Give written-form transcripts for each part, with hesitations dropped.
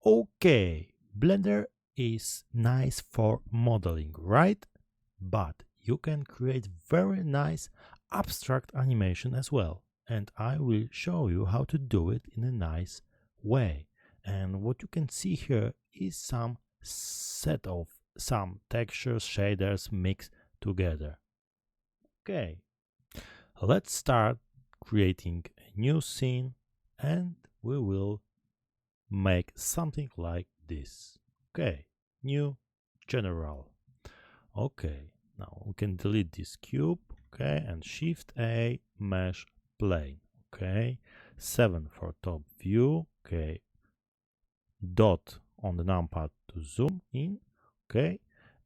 Okay, Blender is nice for modeling, right? But you can create very nice abstract animation as well. And I will show you how to do it in a nice way. And what you can see here is some set of some textures, shaders mixed together. Okay, let's start creating a new scene and we will make something like this. Okay, new general. Okay, now we can delete this cube. Okay, and Shift A, mesh plane. Okay, 7 for top view. Okay, dot on the numpad to zoom in. Okay,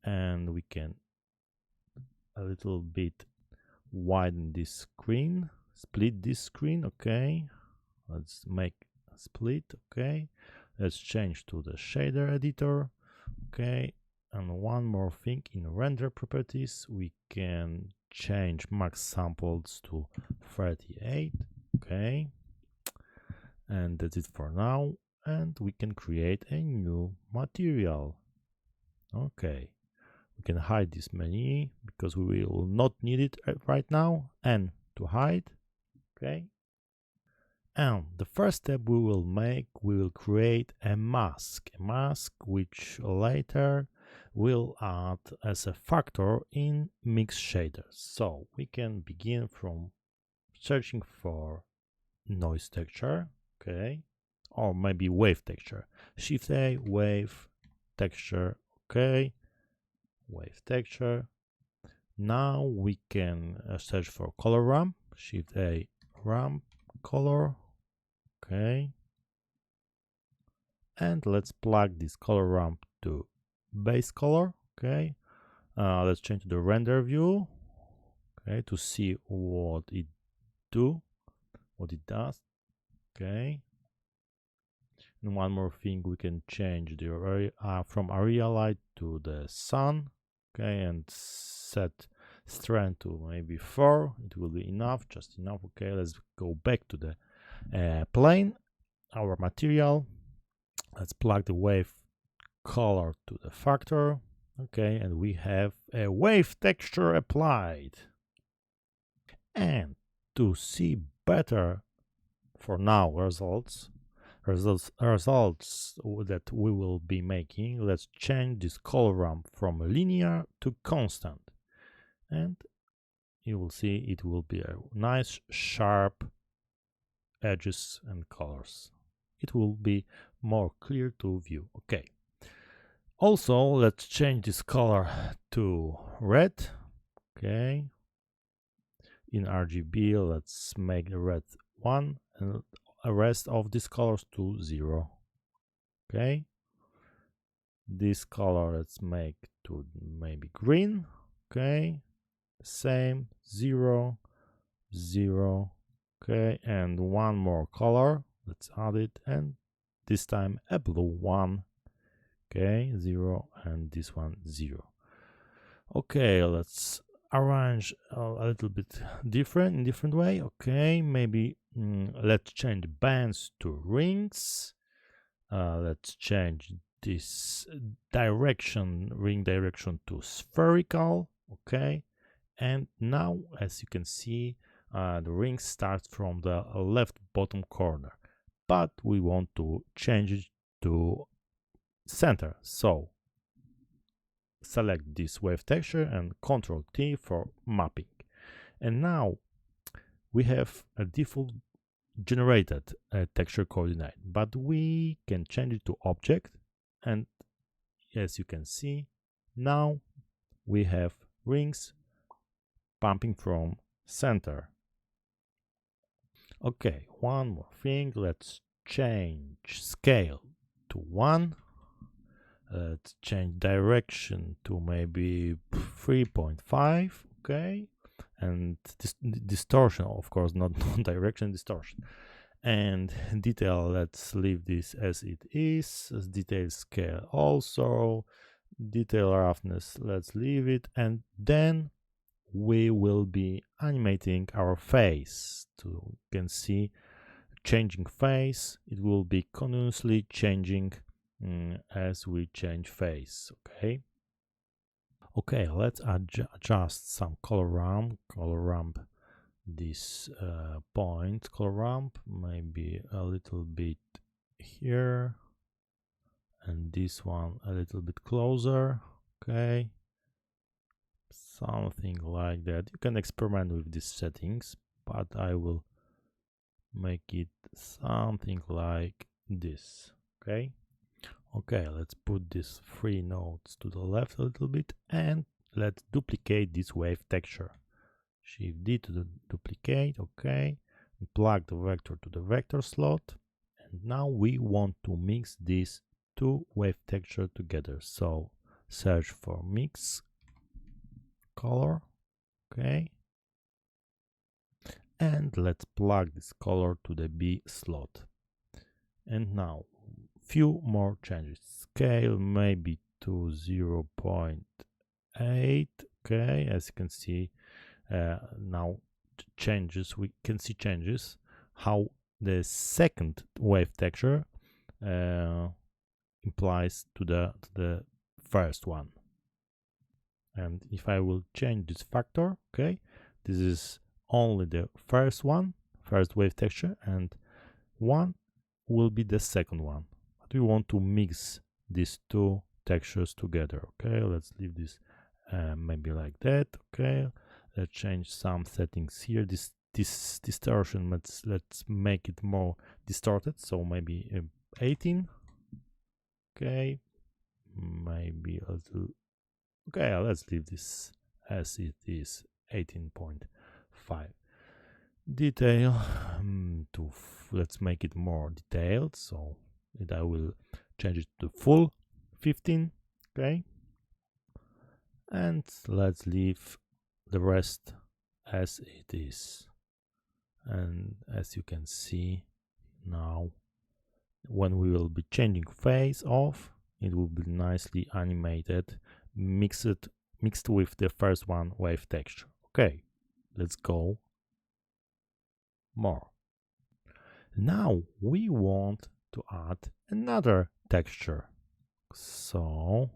and we can a little bit widen this screen, split this screen. Okay, let's make a split. Okay, let's change to the shader editor. Okay, and one more thing, in render properties we can change max samples to 38. Okay, and that's it for now, and we can create a new material. Okay, we can hide this menu because we will not need it right now, and to hide. Okay, and the first step we will make, we will create a mask which later will add as a factor in mix shaders. So we can begin from searching for noise texture. Okay, or maybe wave texture. Shift A, wave texture. Okay, wave texture. Now we can search for color ramp. Shift A, ramp color. Okay, and let's plug this color ramp to base color. Okay, let's change to the render view. Okay, to see what it does. Okay, and one more thing, we can change the area from area light to the sun. Okay, and set strength to maybe 4. It will be enough, just enough. Okay, let's go back to the plane, our material. Let's plug the wave color to the factor. Okay, and we have a wave texture applied. And to see better for now results that we will be making, let's change this color ramp from linear to constant, and you will see it will be a nice sharp edges and colors. It will be more clear to view. Okay, also let's change this color to red. Okay, in RGB let's make the red 1 and the rest of these colors to 0. Okay, this color let's make to maybe green. Okay, same, 0, 0. Okay, and one more color, let's add it, and this time a blue one. Okay, 0, and this one 0. Okay, let's arrange a little bit different way. Okay, maybe let's change bands to rings. Let's change this ring direction to spherical. Okay, and now as you can see, the ring starts from the left bottom corner, but we want to change it to center. So select this wave texture and Ctrl T for mapping. And now we have a default generated texture coordinate, but we can change it to object. And as you can see, now we have rings pumping from center. Okay, one more thing, let's change scale to 1. Let's change direction to maybe 3.5. Okay, and distortion, of course, not direction, distortion. And detail, let's leave this as it is. As detail scale also, detail roughness, let's leave it. And then we will be animating our face. So you can see changing face, it will be continuously changing as we change phase. Okay, let's adjust some color ramp this point, color ramp maybe a little bit here, and this one a little bit closer. Okay, something like that. You can experiment with these settings, but I will make it something like this. Okay, let's put these three nodes to the left a little bit, and let's duplicate this wave texture. Shift D to duplicate. Okay, and plug the vector to the vector slot, and now we want to mix these two wave texture together. So search for mix color. Okay, and let's plug this color to the B slot. And now few more changes. Scale maybe to 0.8. Okay, as you can see, now changes, we can see changes how the second wave texture implies to the first one. And if I will change this factor, okay, this is only the first wave texture, and one will be the second one. But we want to mix these two textures together. Okay, let's leave this maybe like that. Okay, let's change some settings here. This distortion, let's make it more distorted, so maybe 18. Okay, maybe a little. Okay, let's leave this as it is, 18.5. Detail let's make it more detailed, so I will change it to full 15. Okay, and let's leave the rest as it is. And as you can see now, when we will be changing phase off, it will be nicely animated, mixed with the first one wave texture. Okay, let's go more. Now we want to add another texture, so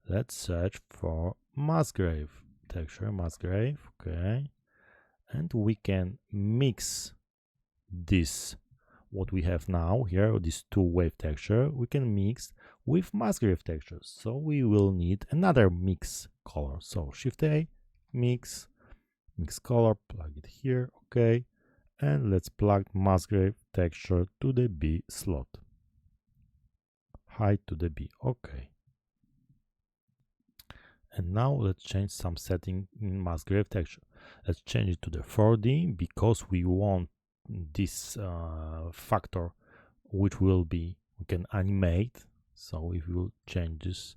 let's search for Musgrave texture, Musgrave. Okay, and we can mix this, what we have now here, this two wave texture, we can mix with Musgrave textures. So we will need another mix color. So Shift A, mix color, plug it here. Okay, and let's plug Musgrave texture to the B slot, height to the B. Okay, and now let's change some setting in Musgrave texture. Let's change it to the 4D, because we want this factor which will be, we can animate. So if you change this,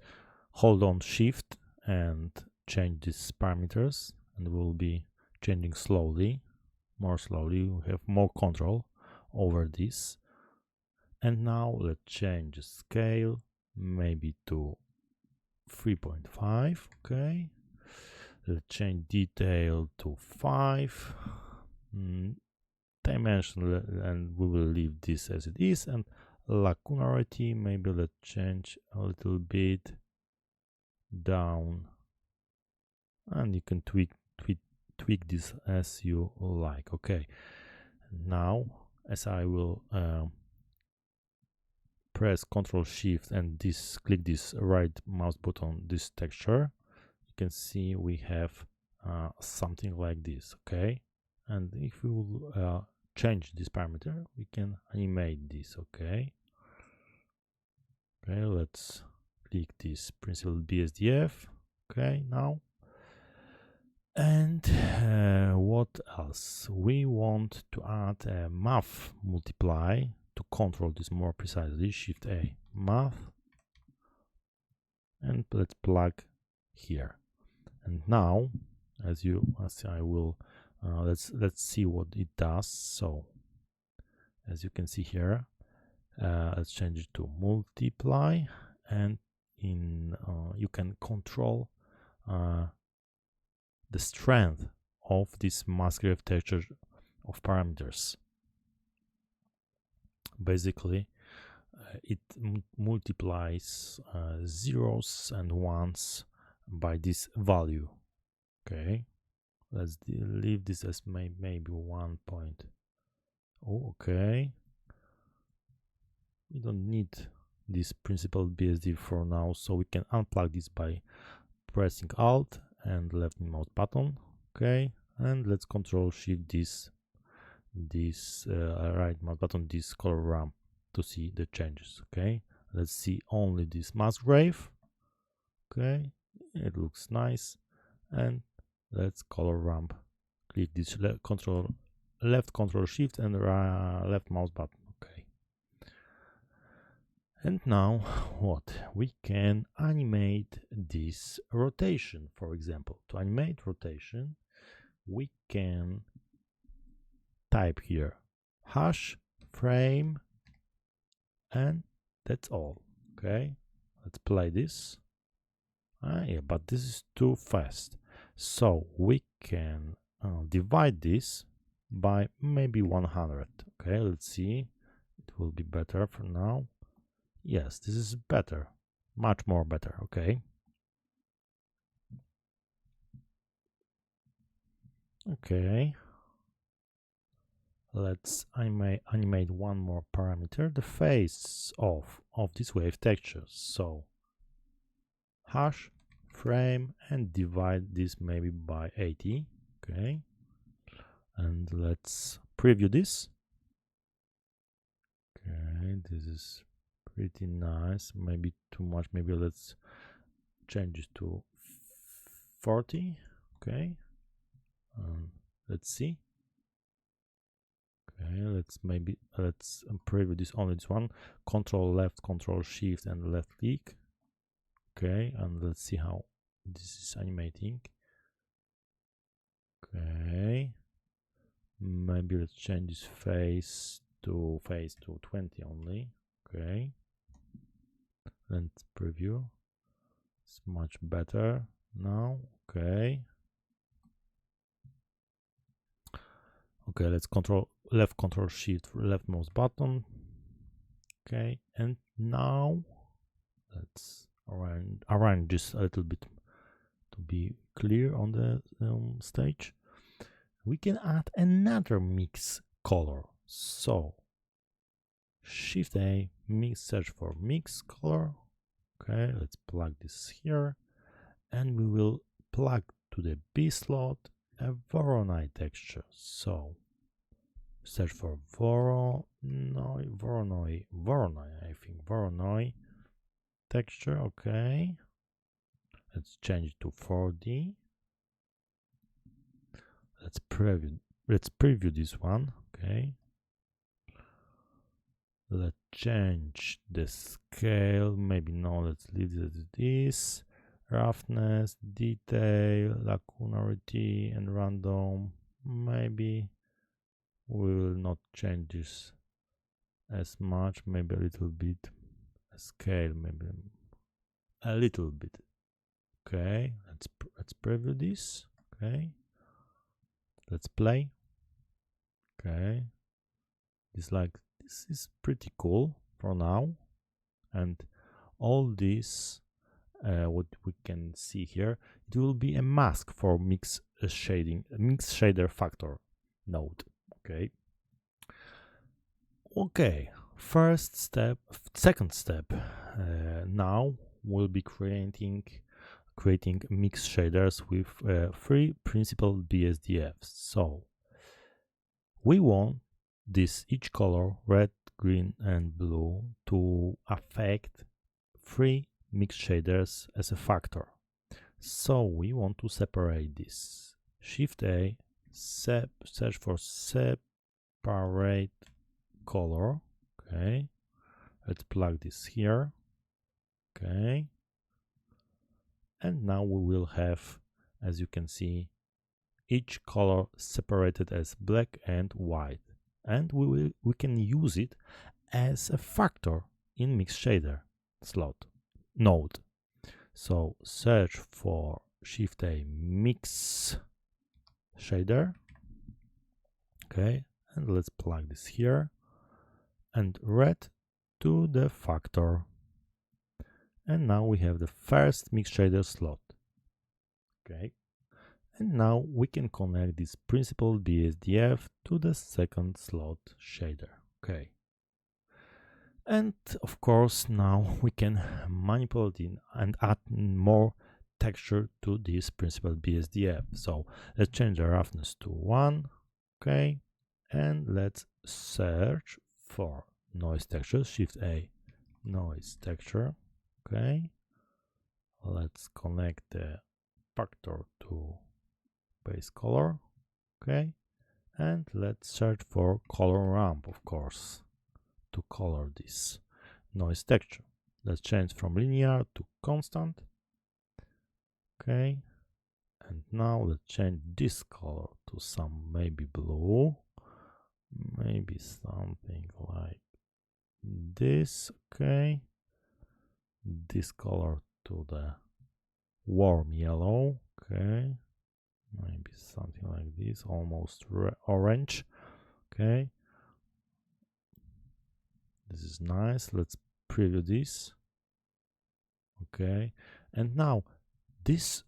hold on Shift and change these parameters, and we'll be changing slowly, more slowly. We have more control over this. And now let's change the scale maybe to 3.5. Okay, let's change detail to 5, dimension, and we will leave this as it is. And lacunarity, maybe let's change a little bit down, and you can tweak this as you like. Okay, now as I will press Ctrl Shift and click this right mouse button, this texture, you can see we have something like this. Okay, and if we will change this parameter, we can animate this. Okay, let's click this principal BSDF. Okay, now, and what else? We want to add a math multiply to control this more precisely. Shift A, math, and let's plug here. And now, as I will, let's see what it does. So, as you can see here, let's change it to multiply, and you can control the strength of this Musgrave texture of parameters. Basically, it multiplies zeros and ones by this value. Okay, let's leave this as maybe 1 point. Oh, okay, we don't need this principled BSD for now, so we can unplug this by pressing Alt and left mouse button. Okay, and let's Control Shift this right mouse button, this color ramp, to see the changes. Okay, let's see only this Musgrave. Okay, it looks nice. And let's color ramp, click this left control shift and left mouse button. Okay, and now what, we can animate this rotation. For example, to animate rotation, we can type here hash frame, and that's all. Okay, let's play this. Yeah, but this is too fast, so we can divide this by maybe 100. Okay, let's see, it will be better for now. Yes, this is better, much more better. Okay, let's animate one more parameter, the face of this wave texture. So hash frame and divide this maybe by 80. Okay, and let's preview this. Okay, this is pretty nice, maybe too much, maybe let's change it to 40. Okay, let's see. Okay, let's preview this, only this one. Control left, Control Shift and left click. Okay, and let's see how this is animating. Okay, maybe let's change this face to 20 only. Okay, let's preview. It's much better now. Okay, let's left Control Shift left mouse button. Okay, and now let's arrange this a little bit to be clear on the stage. We can add another mix color. So Shift A, search for mix color. Okay, let's plug this here, and we will plug to the B slot a Voronoi texture. So search for Voronoi, I think Voronoi texture. Okay, let's change it to 4D. Let's preview this one. Okay, let's change the scale, maybe no, let's leave it as this. Roughness, detail, lacunarity and random, maybe we will not change this as much, maybe a little bit. Scale, maybe a little bit. Okay, let's preview this. Okay, let's play. Okay, this is pretty cool for now. And all this, what we can see here, it will be a mask for mix shader factor node. Okay, second step, now we'll be creating mix shaders with 3 principal BSDFs. So we want each color, red, green and blue, to affect 3 mix shaders as a factor. So we want to separate this. Shift A, search for separate color. Okay, let's plug this here. Okay, and now we will have, as you can see, each color separated as black and white, and we can use it as a factor in mix shader slot node. So search for Shift A mix shader. Okay, and let's plug this here, and red to the factor. And now we have the first mix shader slot. Okay. And now we can connect this principal BSDF to the second slot shader. Okay. And of course, now we can manipulate and add more texture to this principal BSDF. So let's change the roughness to 1. Okay. And let's search for noise texture. Shift A, noise texture. Okay. Let's connect the factor to base color. Okay. And let's search for color ramp, of course, to color this noise texture. Let's change from linear to constant. Okay. And now let's change this color to some maybe blue, maybe something like this. Okay. This color to the warm yellow. Okay. Maybe something like this, almost orange. Okay. This is nice. Let's preview this. Okay. And now this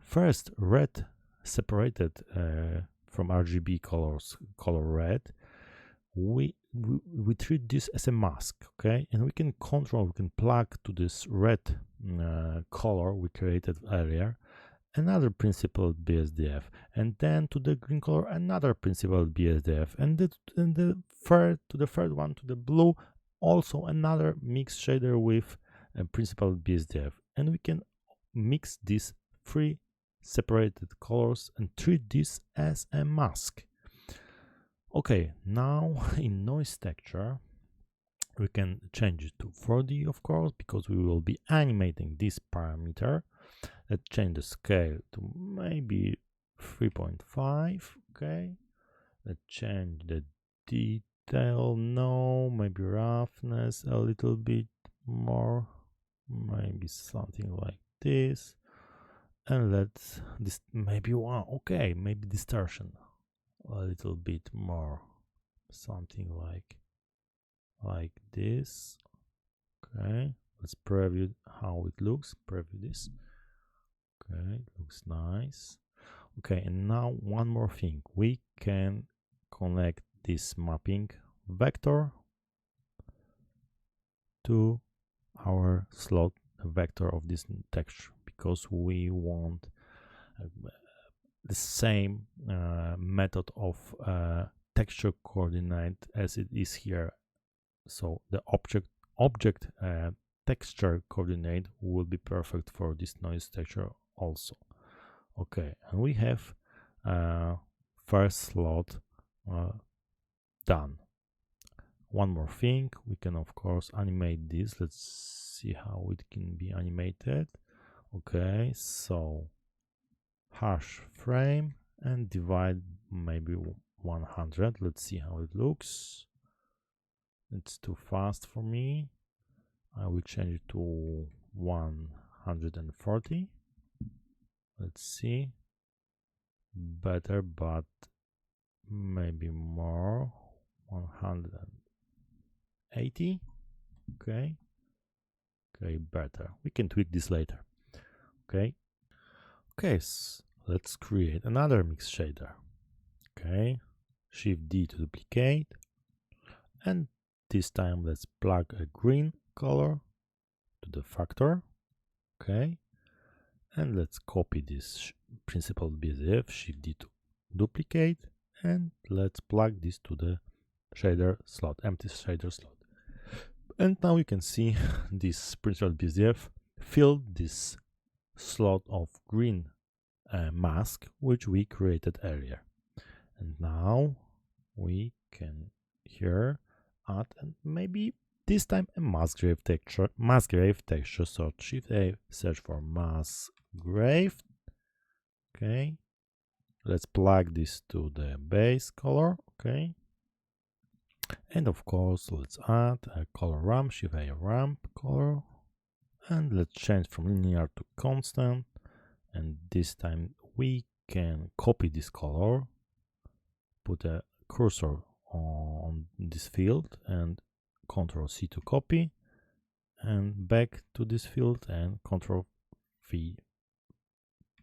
first red separated from RGB color red, we treat this as a mask. Okay. And we can plug to this red color we created earlier another principal BSDF, and then to the green color another principal BSDF, and to the third one, to the blue, also another mix shader with a principal BSDF, and we can mix these 3 separated colors and treat this as a mask. Okay, now in noise texture we can change it to 4D, of course, because we will be animating this parameter. Let's change the scale to maybe 3.5. Okay. Let's change the detail. No, maybe roughness a little bit more. Maybe something like this. And let's this maybe one. Okay, maybe distortion a little bit more. Something like this. Okay. Let's preview how it looks. Preview this. Okay, it looks nice. Okay, and now one more thing. We can connect this mapping vector to our slot vector of this texture, because we want the same method of texture coordinate as it is here. So the object texture coordinate will be perfect for this noise texture also. Okay, and we have first slot done. One more thing, we can of course animate this. Let's see how it can be animated. Okay, so hash frame and divide maybe 100. Let's see how it looks. It's too fast for me. I will change it to 140. Let's see. Better, but maybe more. 180. Okay. Okay, better. We can tweak this later. Okay. Okay, so let's create another mix shader. Okay. Shift D to duplicate. And this time let's plug a green color to the factor. Okay. And let's copy this principal BSDF, Shift D to duplicate, and let's plug this to the shader slot, empty shader slot. And now you can see this principal BSDF filled this slot of green mask which we created earlier. And now we can here add, and maybe this time, a Musgrave texture. So Shift A, search for Musgrave. Okay. Let's plug this to the base color. Okay. And of course, let's add a color ramp. Shift A, ramp color. And let's change from linear to constant. And this time we can copy this color, put a cursor on this field, and Ctrl C to copy and back to this field, and Ctrl V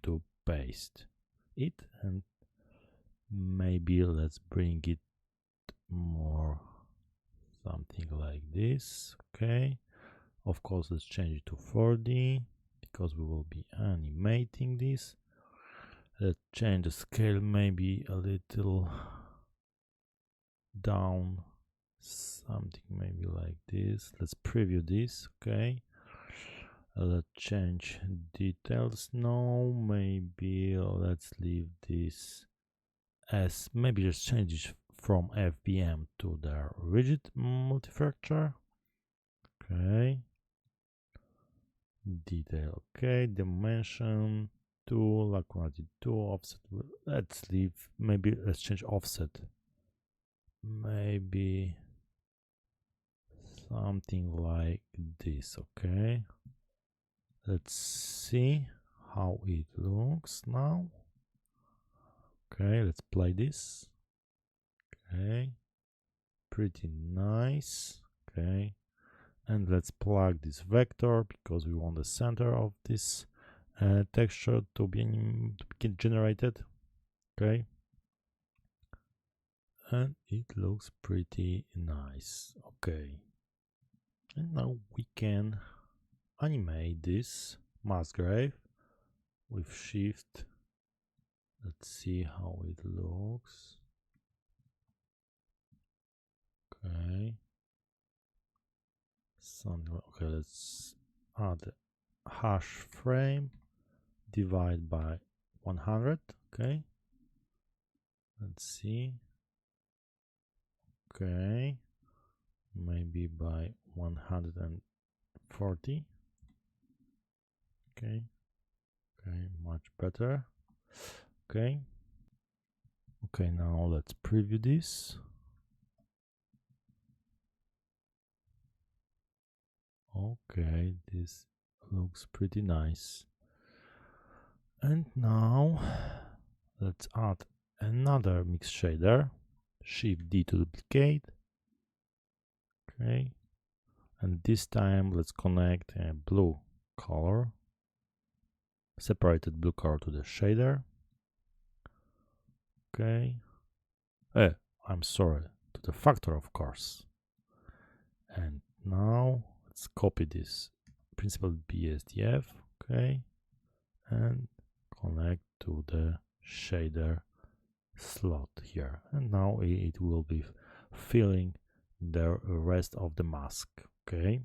to paste it. And maybe let's bring it more something like this. Okay, of course, let's change it to 4D because we will be animating this. Let's change the scale maybe a little down, something maybe like this. Let's preview this. Okay, let's change details now. Maybe let's leave this as, maybe just change it from FBM to the rigid multifactor. Okay, detail. Okay, dimension 2, Lacunati 2, offset. Let's leave, maybe let's change offset. Maybe something like this. Okay, let's see how it looks now. Okay, let's play this. Okay, pretty nice. Okay, and let's plug this vector because we want the center of this texture to be generated. Okay, and it looks pretty nice. Okay, and now we can animate this Musgrave with Shift. Let's see how it looks. Okay, something. Okay, let's add a hash frame, divide by 100. Okay, let's see. Okay, maybe by 140. Okay, much better. Okay, now let's preview this. Okay, this looks pretty nice. And now let's add another mix shader. Shift D to duplicate. Okay, and this time let's connect a blue color, separated blue color to the shader. Okay, I'm sorry, to the factor, of course. And now let's copy this principled BSDF. Okay, and connect to the shader slot here, and now it will be filling the rest of the mask. Okay,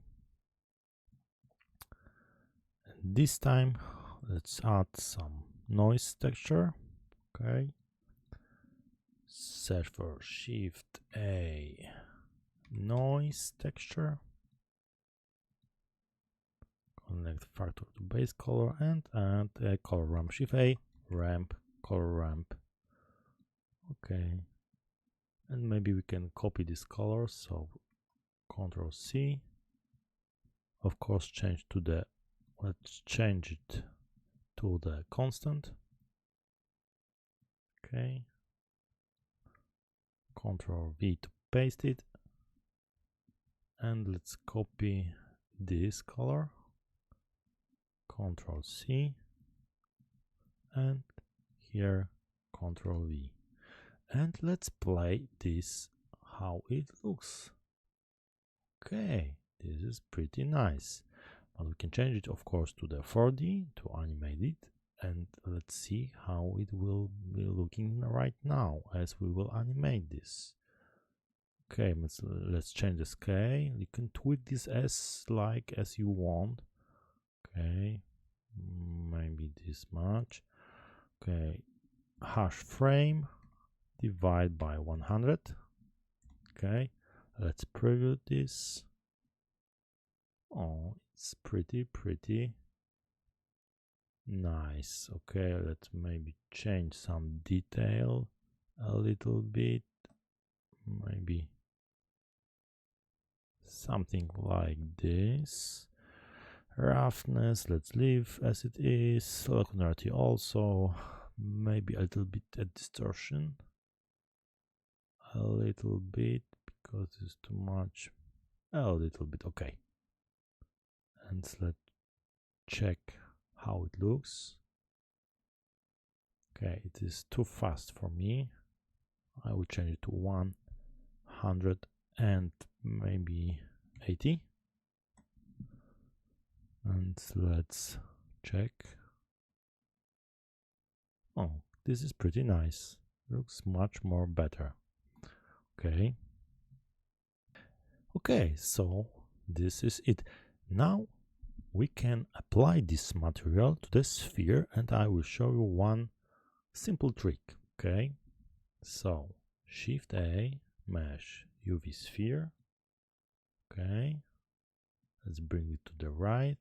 and this time let's add some noise texture. Okay, search for Shift A, noise texture, connect factor to base color, and add a color ramp. Shift A, ramp, color ramp. Okay, and maybe we can copy this color, so Ctrl C. Of course, let's change it to the constant. Okay, Ctrl V to paste it, and let's copy this color. Ctrl C, and here Ctrl V, and let's play this how it looks. Okay, this is pretty nice, but we can change it, of course, to the 4D to animate it, and let's see how it will be looking right now as we will animate this. Okay, let's change the scale. You can tweak this as you want. Okay, maybe this much. Okay, hash frame, divide by 100. Okay, let's preview this. Oh, it's pretty nice. Okay, let's maybe change some detail a little bit, maybe something like this. Roughness, let's leave as it is. Locunarity also, maybe a little bit of distortion, a little bit, because it's too much. a little bit. Okay, and let's check how it looks. Okay, it is too fast for me. I will change it to 100 and maybe 80. And let's check. Oh, this is pretty nice. Looks much more better. Okay. Okay, so this is it. Now we can apply this material to the sphere, and I will show you one simple trick. Okay, so Shift A, mesh UV sphere. Okay, let's bring it to the right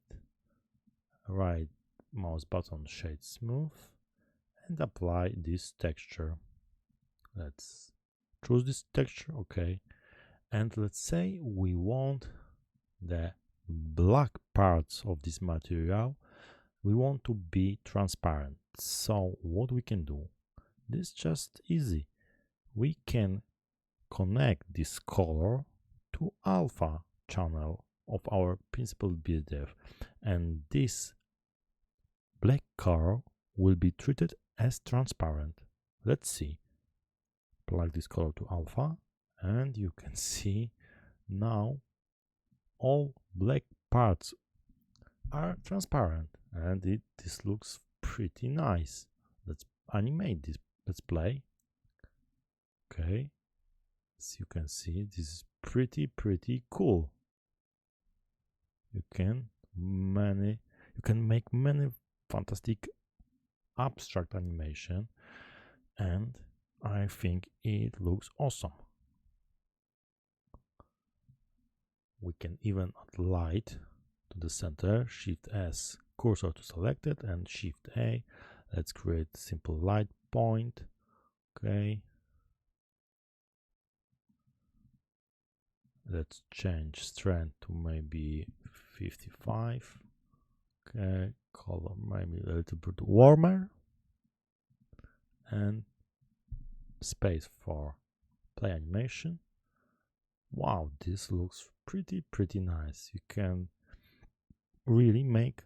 mouse button, shade smooth, and apply this texture. Let's choose this texture. Okay, and let's say we want the black parts of this material, we want to be transparent. So what we can do, this is just easy. We can connect this color to alpha channel of our principal BSDF, and this black color will be treated as transparent. Let's see. Plug this color to alpha, and you can see now all black parts are transparent, and this looks pretty nice. Let's animate this. Let's play. Okay, as you can see, this is pretty cool. You can make many fantastic abstract animation, and I think it looks awesome. We can even add light to the center. Shift S, cursor to selected, and Shift A. Let's create simple light point. Okay. Let's change strength to maybe 55. Okay, color maybe a little bit warmer, and space for play animation. Wow, this looks pretty nice. You can really make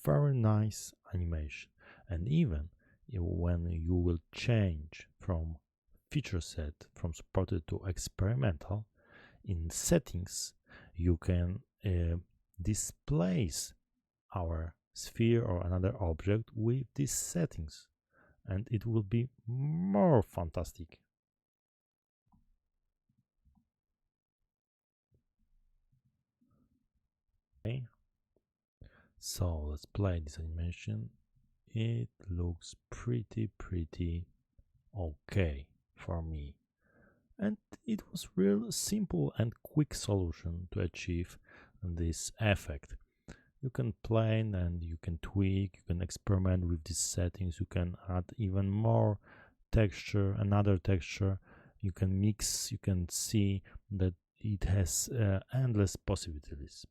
very nice animation, and even when you will change from feature set from supported to experimental, in settings you can displace our sphere or another object with these settings, and it will be more fantastic. Okay, so let's play this animation. It looks pretty okay for me, and it was real simple and quick solution to achieve this effect. You can play and you can tweak, you can experiment with these settings, you can add even more texture, another texture, you can mix, you can see that it has endless possibilities.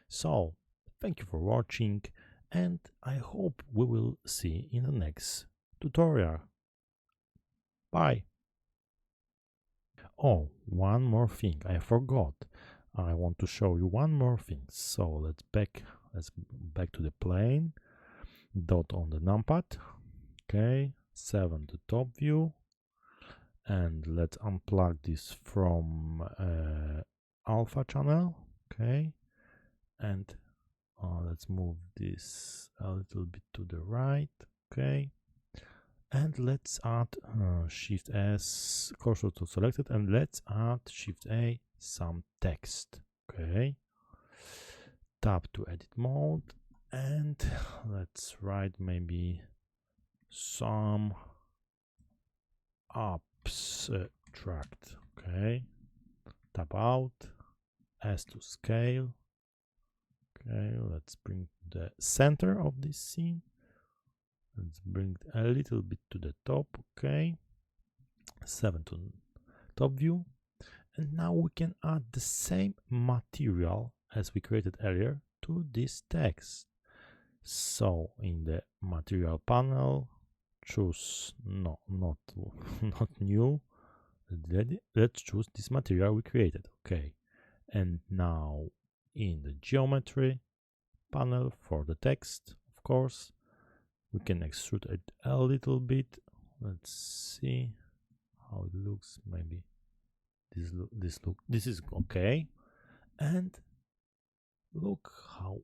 So thank you for watching, and I hope we will see in the next tutorial. Bye. Oh, one more thing I forgot. I want to show you one more thing. So let's back to the plane. Dot on the numpad. Okay, 7 to top view, and let's unplug this from alpha channel. Okay, and let's move this a little bit to the right. Okay, and let's add Shift S, cursor to selected, and let's add Shift A some text. Okay, tap to edit mode, and let's write maybe some abstract. Okay, tap out, S to scale. Okay, let's bring the center of this scene. Let's bring it a little bit to the top. Okay, 7 to top view, and now we can add the same material as we created earlier to this text. So in the material panel, choose not new. Let's choose this material we created. Okay, And now in the geometry panel for the text, of course, we can extrude it a little bit. Let's see how it looks. Maybe this is okay. And look how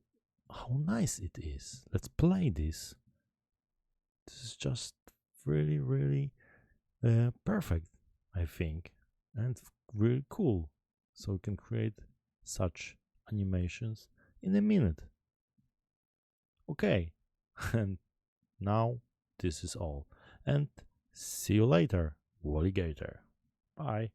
nice it is. Let's play this. This is just really perfect, I think, and really cool. So we can create such animations in a minute. Okay, and now this is all. And see you later, Walligator. Bye.